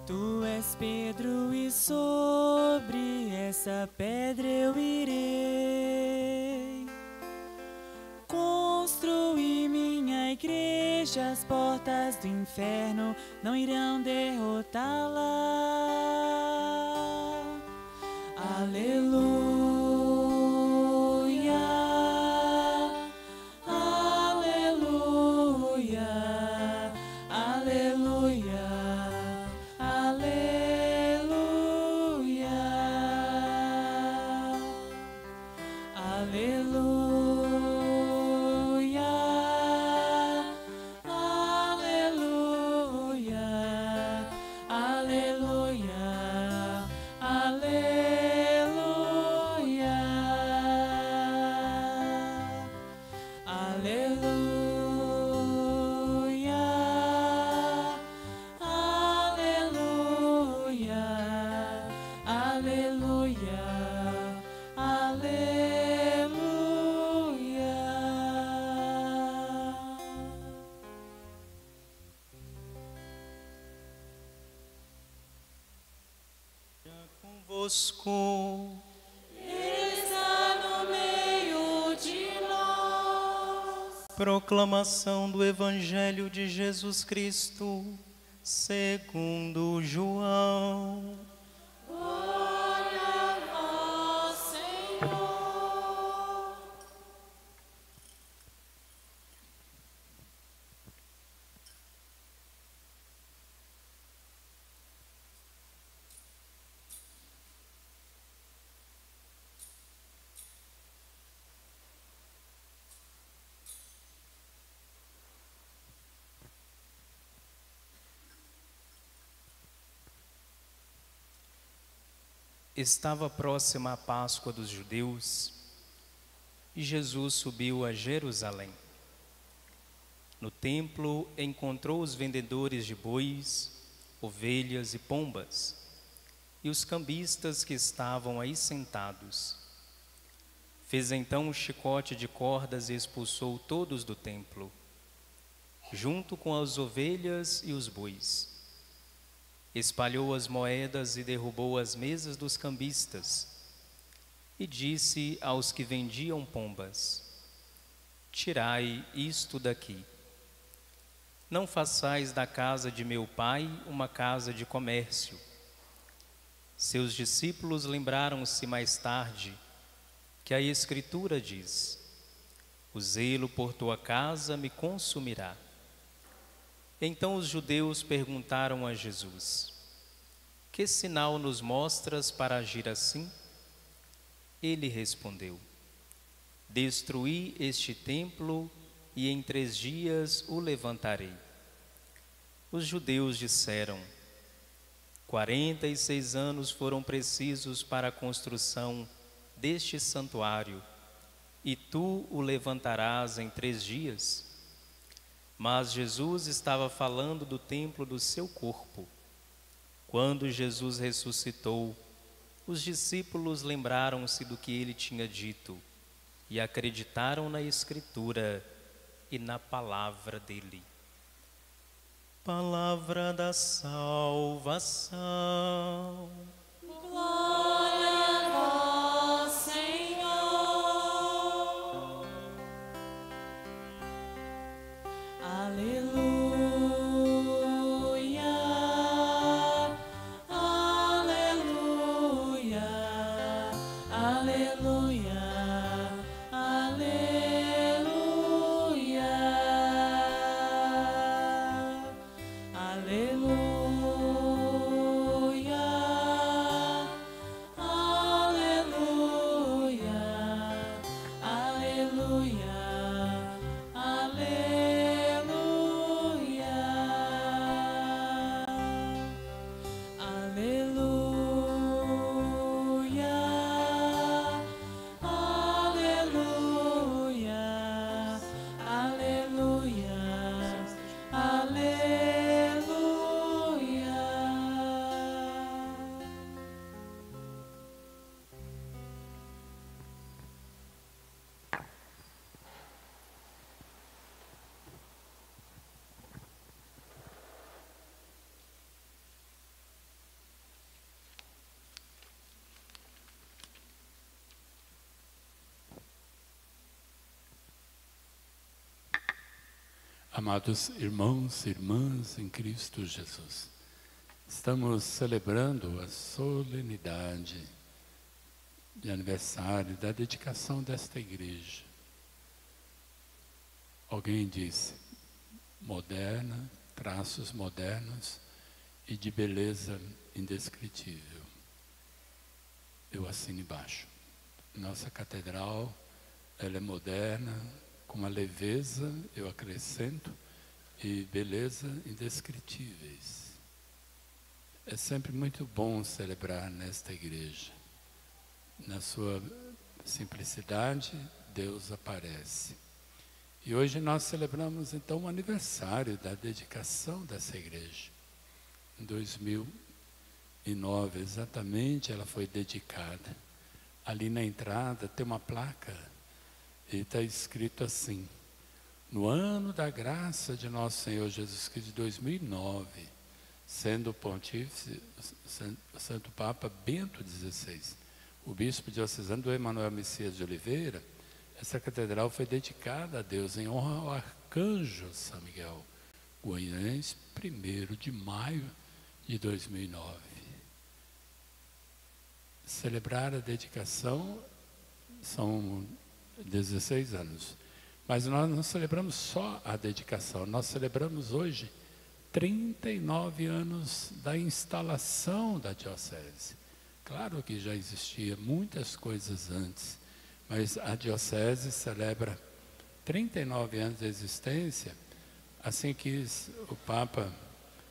Tu és Pedro e sobre essa pedra eu irei construir minha igreja, as portas do inferno não irão derrotá-la. Aleluia. Ele está no meio de nós. Proclamação do Evangelho de Jesus Cristo, segundo João. Glória a vós, Senhor. Estava próxima a Páscoa dos judeus e Jesus subiu a Jerusalém. No templo encontrou os vendedores de bois, ovelhas e pombas e os cambistas que estavam aí sentados. Fez então um chicote de cordas e expulsou todos do templo, junto com as ovelhas e os bois. Espalhou as moedas e derrubou as mesas dos cambistas, e disse aos que vendiam pombas: tirai isto daqui. Não façais da casa de meu pai uma casa de comércio. Seus discípulos lembraram-se mais tarde que a Escritura diz: o zelo por tua casa me consumirá. Então os judeus perguntaram a Jesus: que sinal nos mostras para agir assim? Ele respondeu: destruí este templo e em 3 dias o levantarei. Os judeus disseram: 46 anos foram precisos para a construção deste santuário, e tu o levantarás em 3 dias? Mas Jesus estava falando do templo do seu corpo. Quando Jesus ressuscitou, os discípulos lembraram-se do que ele tinha dito e acreditaram na Escritura e na palavra dele. Palavra da salvação. Glória a vós, Senhor. Aleluia. Aleluia. Amados irmãos e irmãs em Cristo Jesus, estamos celebrando a solenidade de aniversário da dedicação desta igreja. Alguém disse, moderna, traços modernos e de beleza indescritível. Eu assino embaixo. Nossa catedral, ela é moderna, com uma leveza, eu acrescento, e beleza indescritíveis. É sempre muito bom celebrar nesta igreja. Na sua simplicidade, Deus aparece. E hoje nós celebramos então o aniversário da dedicação dessa igreja. Em 2009, exatamente, ela foi dedicada. Ali na entrada tem uma placa e está escrito assim: no ano da graça de nosso Senhor Jesus Cristo de 2009, sendo o pontífice, o Santo Papa Bento XVI, o bispo diocesano do Emanuel Messias de Oliveira, essa catedral foi dedicada a Deus em honra ao arcanjo São Miguel, Guanhães, 1º de maio de 2009. Celebrar a dedicação são 16 anos. Mas nós não celebramos só a dedicação, nós celebramos hoje 39 anos da instalação da diocese. Claro que já existia muitas coisas antes, mas a diocese celebra 39 anos de existência, assim que o Papa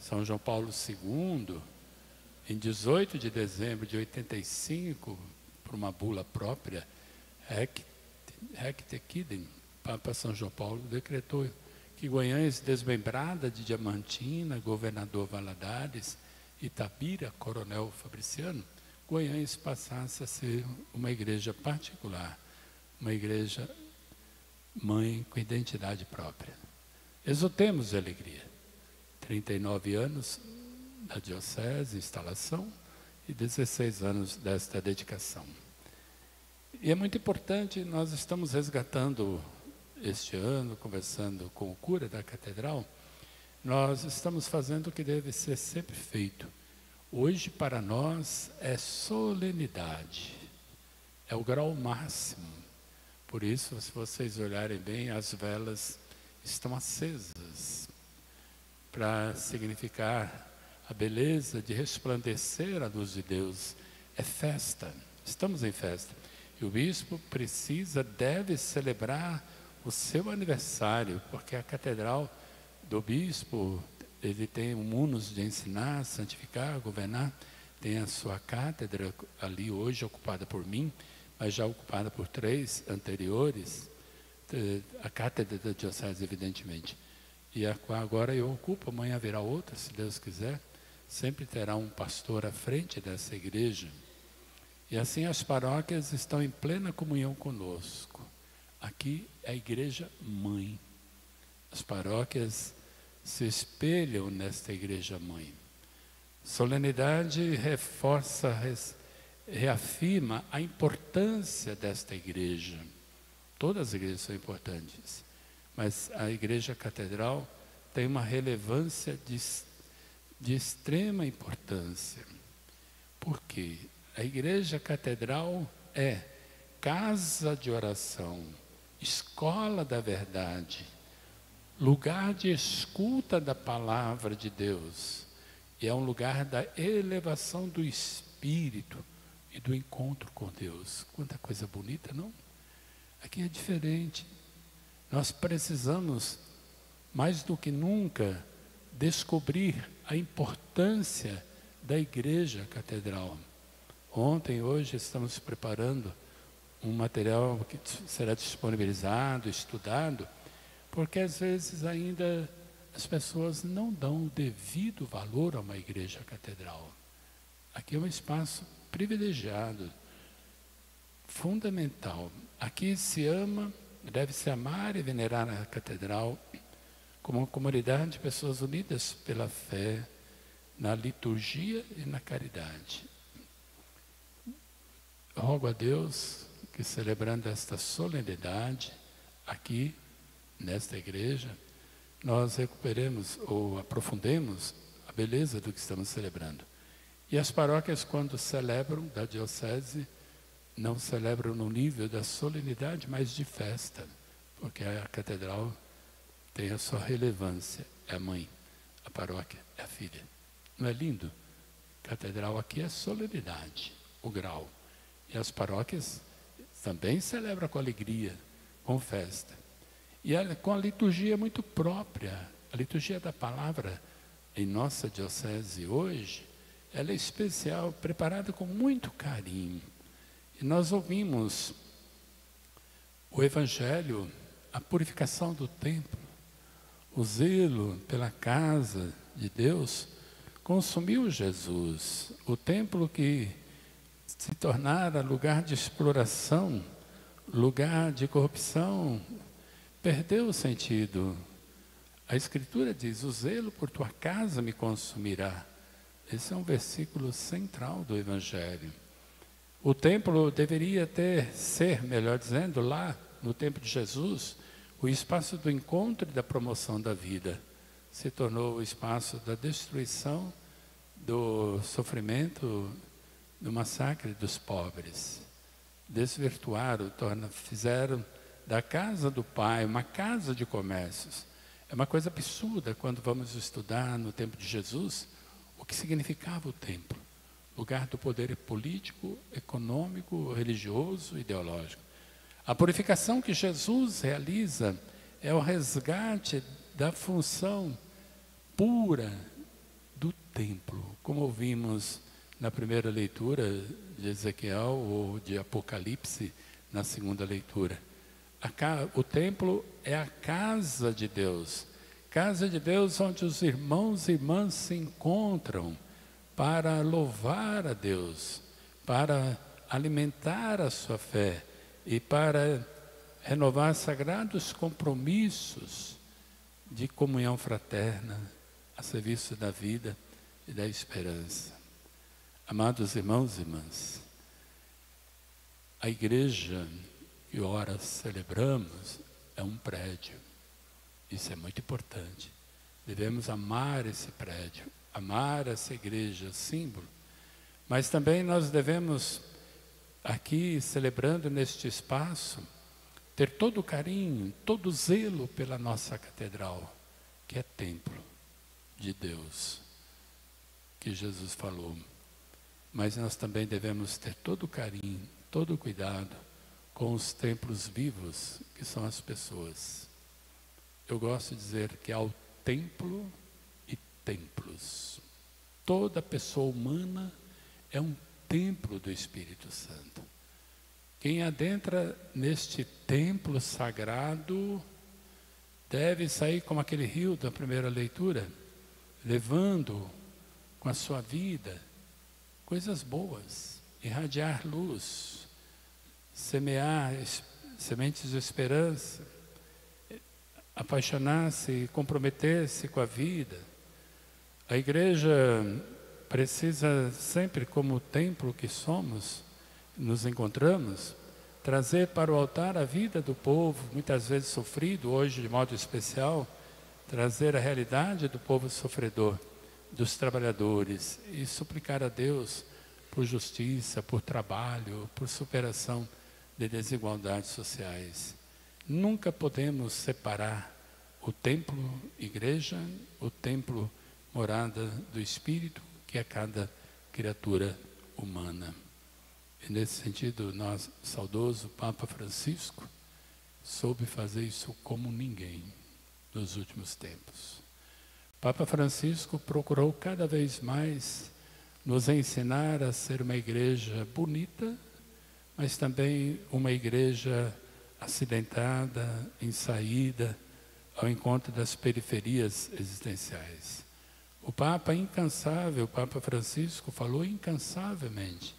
São João Paulo II, em 18 de dezembro de 85, por uma bula própria, Recte Quidem, Papa São João Paulo decretou que Guanhães, desmembrada de Diamantina, Governador Valadares, Itabira, Coronel Fabriciano, Guanhães passasse a ser uma igreja particular, uma igreja mãe com identidade própria. Exultemos de alegria. 39 anos da diocese, instalação, e 16 anos desta dedicação. E é muito importante, nós estamos resgatando este ano, conversando com o cura da catedral, nós estamos fazendo o que deve ser sempre feito. Hoje, para nós, é solenidade, é o grau máximo. Por isso, se vocês olharem bem, as velas estão acesas, para significar a beleza de resplandecer a luz de Deus. É festa, estamos em festa. E o bispo deve celebrar o seu aniversário, porque a catedral do bispo, ele tem um munus de ensinar, santificar, governar, tem a sua cátedra ali hoje ocupada por mim, mas já ocupada por 3 anteriores, a cátedra da diocese, evidentemente. E a qual agora eu ocupo, amanhã haverá outra, se Deus quiser, sempre terá um pastor à frente dessa igreja. E assim as paróquias estão em plena comunhão conosco. Aqui é a igreja mãe. As paróquias se espelham nesta igreja mãe. Solenidade reforça, reafirma a importância desta igreja. Todas as igrejas são importantes, mas a igreja catedral tem uma relevância de extrema importância. Por quê? A igreja catedral é casa de oração, escola da verdade, lugar de escuta da palavra de Deus, e é um lugar da elevação do espírito e do encontro com Deus. Quanta coisa bonita, não? Aqui é diferente. Nós precisamos, mais do que nunca, descobrir a importância da igreja catedral. Ontem, hoje, estamos preparando um material que será disponibilizado, estudado, porque às vezes ainda as pessoas não dão o devido valor a uma igreja catedral. Aqui é um espaço privilegiado, fundamental. Aqui se ama, deve-se amar e venerar a catedral como uma comunidade de pessoas unidas pela fé, na liturgia e na caridade. Rogo a Deus que, celebrando esta solenidade aqui, nesta igreja, nós recuperemos ou aprofundemos a beleza do que estamos celebrando. E as paróquias, quando celebram da diocese, não celebram no nível da solenidade, mas de festa, porque a catedral tem a sua relevância, é a mãe, a paróquia é a filha. Não é lindo? Catedral aqui é solenidade, o grau. E as paróquias também celebram com alegria, com festa. E com a liturgia muito própria, a liturgia da palavra em nossa diocese hoje, ela é especial, preparada com muito carinho. E nós ouvimos o Evangelho, a purificação do templo, o zelo pela casa de Deus, consumiu Jesus. O templo que se tornara lugar de exploração, lugar de corrupção, perdeu o sentido. A Escritura diz, o zelo por tua casa me consumirá. Esse é um versículo central do Evangelho. O templo deveria ser, melhor dizendo, lá no tempo de Jesus, o espaço do encontro e da promoção da vida. Se tornou o espaço da destruição, do sofrimento, do massacre dos pobres. Desvirtuaram, fizeram da casa do Pai uma casa de comércios. É uma coisa absurda quando vamos estudar no tempo de Jesus o que significava o templo. Lugar do poder político, econômico, religioso, ideológico. A purificação que Jesus realiza é o resgate da função pura do templo, como ouvimos na primeira leitura de Ezequiel ou de Apocalipse, na segunda leitura. O templo é a casa de Deus onde os irmãos e irmãs se encontram para louvar a Deus, para alimentar a sua fé e para renovar sagrados compromissos de comunhão fraterna a serviço da vida e da esperança. Amados irmãos e irmãs, a igreja que ora celebramos é um prédio. Isso é muito importante. Devemos amar esse prédio, amar essa igreja, símbolo. Mas também nós devemos, aqui celebrando neste espaço, ter todo o carinho, todo o zelo pela nossa catedral, que é templo de Deus, que Jesus falou. Mas nós também devemos ter todo o carinho, todo o cuidado com os templos vivos, que são as pessoas. Eu gosto de dizer que há o templo e templos. Toda pessoa humana é um templo do Espírito Santo. Quem adentra neste templo sagrado deve sair como aquele rio da primeira leitura, levando com a sua vida coisas boas, irradiar luz, semear sementes de esperança, apaixonar-se, comprometer-se com a vida. A igreja precisa sempre, como o templo que somos, nos encontramos, trazer para o altar a vida do povo, muitas vezes sofrido, hoje de modo especial, trazer a realidade do povo sofredor, dos trabalhadores, e suplicar a Deus por justiça, por trabalho, por superação de desigualdades sociais. Nunca podemos separar o templo igreja, o templo morada do Espírito, que é cada criatura humana. E nesse sentido, nosso saudoso Papa Francisco soube fazer isso como ninguém nos últimos tempos. Papa Francisco procurou cada vez mais nos ensinar a ser uma igreja bonita, mas também uma igreja acidentada, em saída, ao encontro das periferias existenciais. O Papa incansável, o Papa Francisco, falou incansavelmente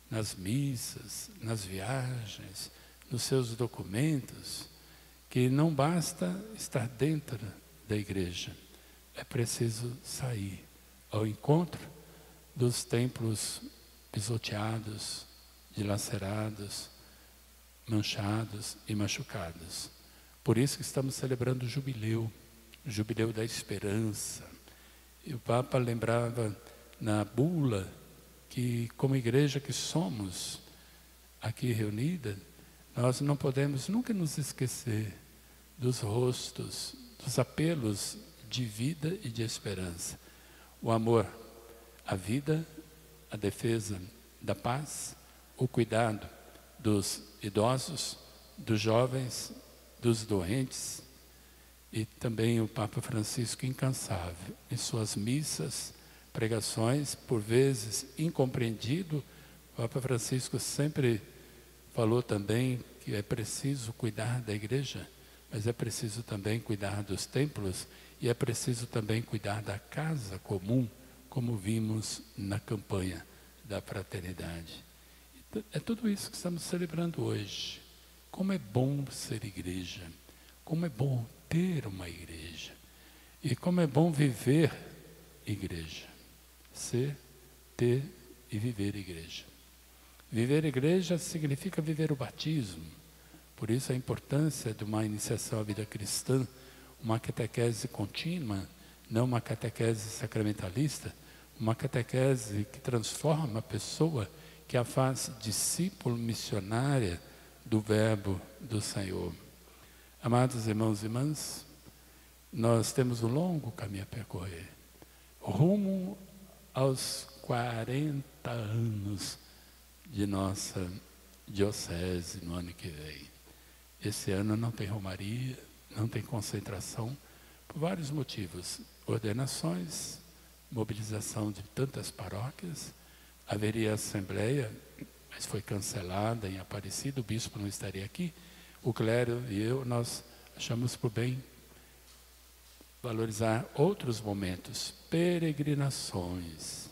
nas missas, nas viagens, nos seus documentos, que não basta estar dentro da igreja, é preciso sair ao encontro dos templos pisoteados, dilacerados, manchados e machucados. Por isso que estamos celebrando o jubileu, o jubileu da esperança. E o Papa lembrava na bula que, como igreja que somos aqui reunida, nós não podemos nunca nos esquecer dos rostos, dos apelos de vida e de esperança. O amor, a vida, a defesa da paz, o cuidado dos idosos, dos jovens, dos doentes. E também o Papa Francisco, incansável, em suas missas, pregações, por vezes incompreendido, o Papa Francisco sempre falou também que é preciso cuidar da igreja, mas é preciso também cuidar dos templos e é preciso também cuidar da casa comum, como vimos na campanha da fraternidade. É tudo isso que estamos celebrando hoje. Como é bom ser igreja, como é bom ter uma igreja e como é bom viver igreja. Ser, ter e viver igreja. Viver igreja significa viver o batismo. Por isso a importância de uma iniciação à vida cristã, uma catequese contínua, não uma catequese sacramentalista, uma catequese que transforma a pessoa, que a faz discípulo missionária do verbo do Senhor. Amados irmãos e irmãs, nós temos um longo caminho a percorrer, rumo aos 40 anos de nossa diocese no ano que vem. Esse ano não tem romaria, não tem concentração, por vários motivos. Ordenações, mobilização de tantas paróquias, haveria assembleia, mas foi cancelada em Aparecida, o bispo não estaria aqui. O clero e eu, nós achamos por bem valorizar outros momentos, peregrinações.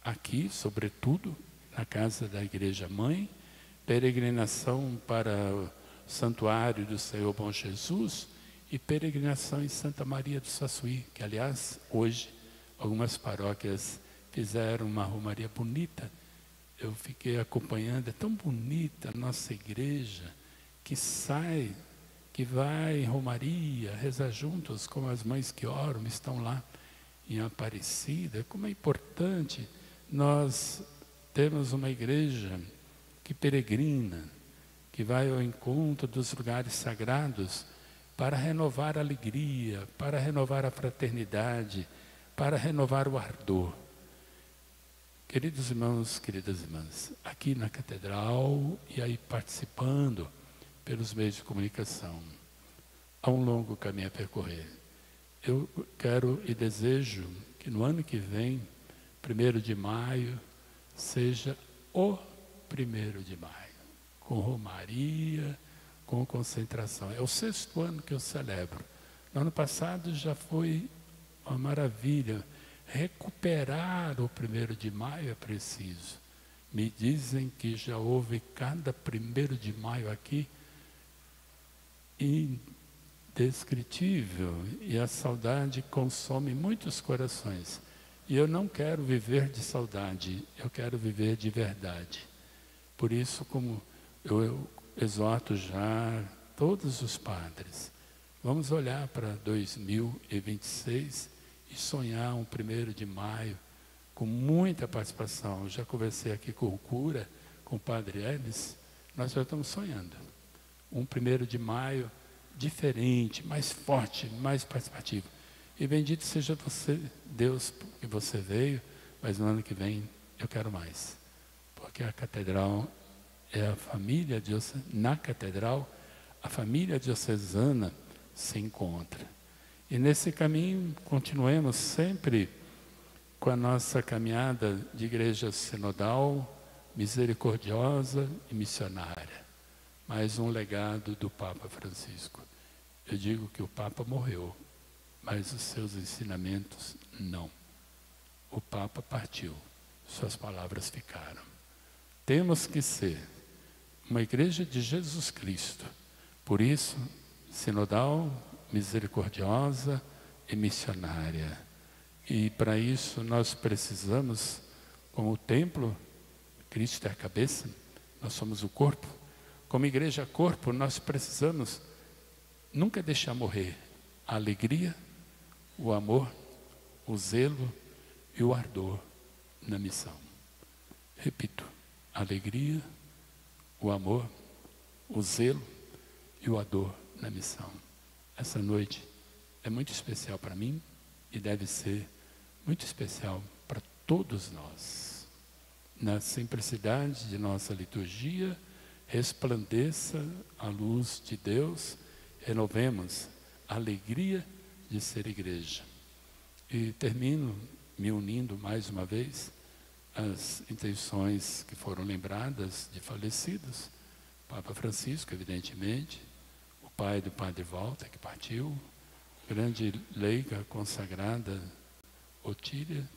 Aqui, sobretudo, na casa da Igreja Mãe, peregrinação para o Santuário do Senhor Bom Jesus e peregrinação em Santa Maria do Saçuí, que, aliás, hoje, algumas paróquias fizeram uma romaria bonita. Eu fiquei acompanhando, é tão bonita a nossa igreja, que sai, que vai em romaria, reza juntos com as mães que oram, estão lá em Aparecida. Como é importante nós termos uma igreja que peregrina, que vai ao encontro dos lugares sagrados para renovar a alegria, para renovar a fraternidade, para renovar o ardor. Queridos irmãos, queridas irmãs, aqui na Catedral e aí participando pelos meios de comunicação, há um longo caminho a percorrer. Eu quero e desejo que no ano que vem, 1º de maio, seja o 1º de maio, com romaria, com concentração. É o 6º ano que eu celebro. No ano passado já foi uma maravilha. Recuperar o 1º de maio é preciso. Me dizem que já houve cada 1º de maio aqui indescritível, e a saudade consome muitos corações. E eu não quero viver de saudade, eu quero viver de verdade. Por isso, como eu exorto já todos os padres, vamos olhar para 2026 e sonhar um 1º de maio com muita participação. Eu já conversei aqui com o cura, com o padre Hermes, nós já estamos sonhando. Um 1º de maio diferente, mais forte, mais participativo. E bendito seja você, Deus, que você veio, mas no ano que vem eu quero mais. Porque a catedral é a família diocesana, na catedral, a família diocesana se encontra. E nesse caminho, continuemos sempre com a nossa caminhada de igreja sinodal, misericordiosa e missionária. Mais um legado do Papa Francisco. Eu digo que o Papa morreu, mas os seus ensinamentos não. O Papa partiu, suas palavras ficaram. Temos que ser uma igreja de Jesus Cristo. Por isso, sinodal, misericordiosa e missionária. E para isso nós precisamos, como o templo, Cristo é a cabeça, nós somos o corpo. Como igreja corpo, nós precisamos nunca deixar morrer a alegria, o amor, o zelo e o ardor na missão. Repito, a alegria, o amor, o zelo e o ardor na missão. Essa noite é muito especial para mim e deve ser muito especial para todos nós. Na simplicidade de nossa liturgia, resplandeça a luz de Deus, renovemos a alegria de ser igreja. E termino me unindo mais uma vez às intenções que foram lembradas de falecidos, Papa Francisco, evidentemente, o pai do Padre Walter, que partiu, grande leiga consagrada Otília,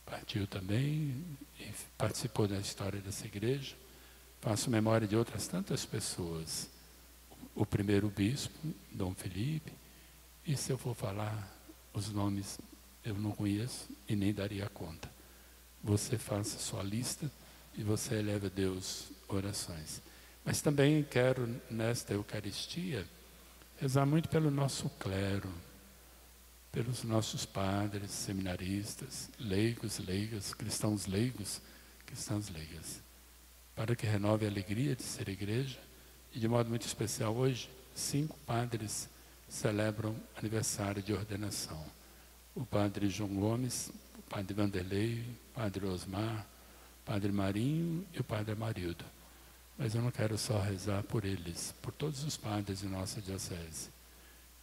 partiu também e participou da história dessa igreja. Faço memória de outras tantas pessoas, o primeiro bispo, Dom Felipe, e se eu for falar os nomes, eu não conheço e nem daria conta. Você faça sua lista e você eleva a Deus orações. Mas também quero, nesta Eucaristia, rezar muito pelo nosso clero, pelos nossos padres, seminaristas, leigos, leigas, cristãos leigos, cristãs leigas, para que renove a alegria de ser igreja. E de modo muito especial hoje, 5 padres celebram aniversário de ordenação. O padre João Gomes, o padre Vanderlei, o padre Osmar, o padre Marinho e o padre Amarildo. Mas eu não quero só rezar por eles, por todos os padres de nossa diocese.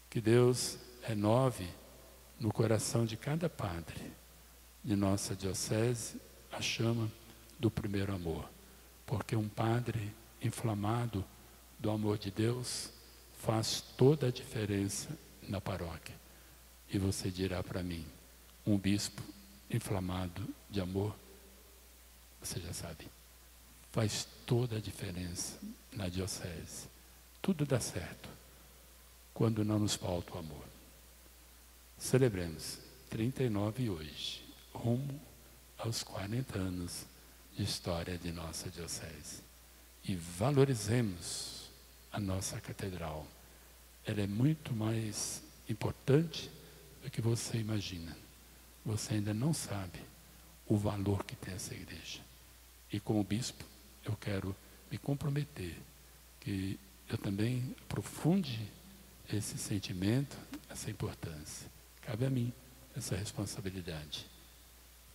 Que Deus renove no coração de cada padre de nossa diocese a chama do primeiro amor. Porque um padre inflamado do amor de Deus faz toda a diferença na paróquia. E você dirá para mim, um bispo inflamado de amor, você já sabe, faz toda a diferença na diocese. Tudo dá certo quando não nos falta o amor. Celebremos 39 hoje, rumo aos 40 anos de história de nossa diocese. E valorizemos a nossa catedral. Ela é muito mais importante do que você imagina. Você ainda não sabe o valor que tem essa igreja. E como bispo, eu quero me comprometer que eu também aprofunde esse sentimento, essa importância. Cabe a mim essa responsabilidade.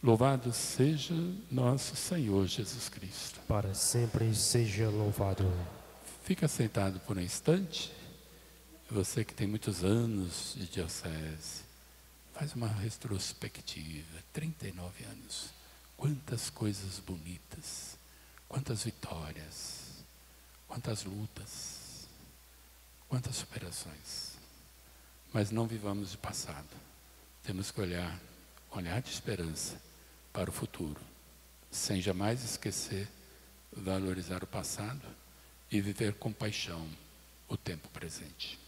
Louvado seja nosso Senhor Jesus Cristo. Para sempre seja louvado. Fica sentado por um instante. Você que tem muitos anos de diocese, faz uma retrospectiva. 39 anos. Quantas coisas bonitas, quantas vitórias, quantas lutas, quantas superações. Mas não vivamos de passado. Temos que olhar de esperança para o futuro, sem jamais esquecer, valorizar o passado e viver com paixão o tempo presente.